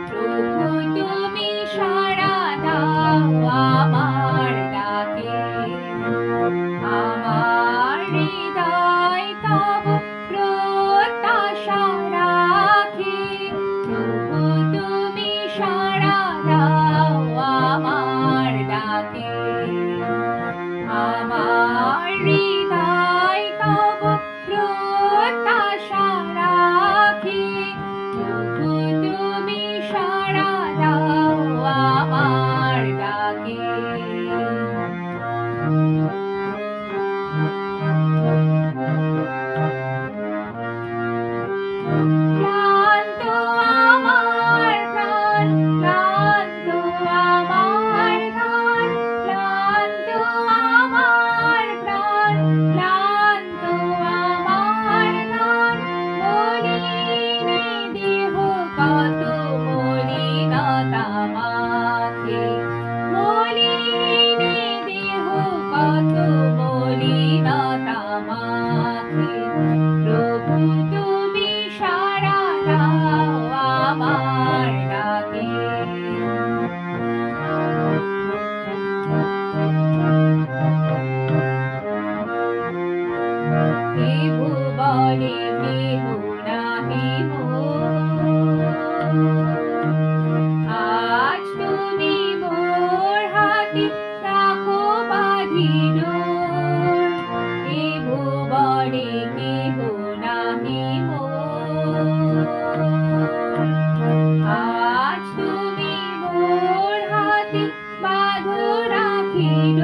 প্রভু তুমি সাড়া দাও আমার ডাকে, আমার হৃদয় তব প্রত্যাশা রাখে। প্রভু তুমি সাড়া দাও আমার ডাকে, আমার হৃদয় তব প্রত্যাশা রাখে। প্রভু তুমি সাড়া দাও আমার ডাকে। ক্লান্ত আমার প্রাণ, ক্লান্ত আমার গান, ক্লান্ত আমার প্রাণ, ক্লান্ত আমার গান। মলিনে দেহ কত মলিনতা মাখে, মলিনে দেহ কত মলিনতা মাখে। প্রভু তুমি সাড়া দাও আমার ডাকে। এ ভুবনে কেহ নাহি মোর, আজ তুমি মোর হাতে রাখো বাঁধিল। এ ভুবনে কেহ নাহি মোর, আজ তুমি মোর হাতে বাঁধো রাখিল।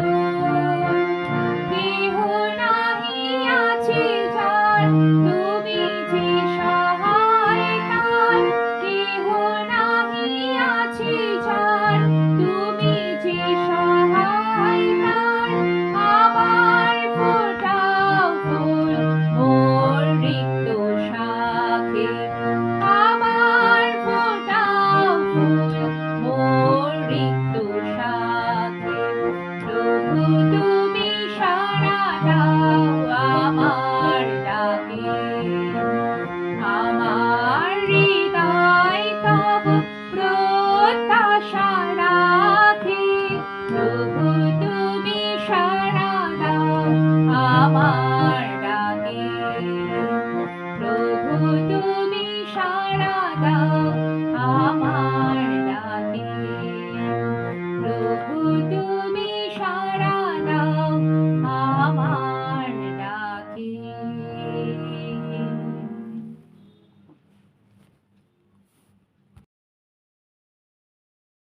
কেহ নাহি আছে যার তুমি যে সহায় তার, কেহ নাহি আছে যার তুমি যে সহায় তার। আবার ফোটাও ফুল মোর রিক্ত শাখে, আবার ফোটাও ফুল মোর রিক্ত শাখে। প্রভু তুমি সাড়া দাও আমার ডাকে, আমার হৃদয় তব প্রত্যাশা রাখে। প্রভু তুমি সাড়া দাও আমার ডাকে, প্রভু তুমি সাড়া দাও আমার ডাকে। প্রভু তুমি সাড়া দাও আমার ডাকে।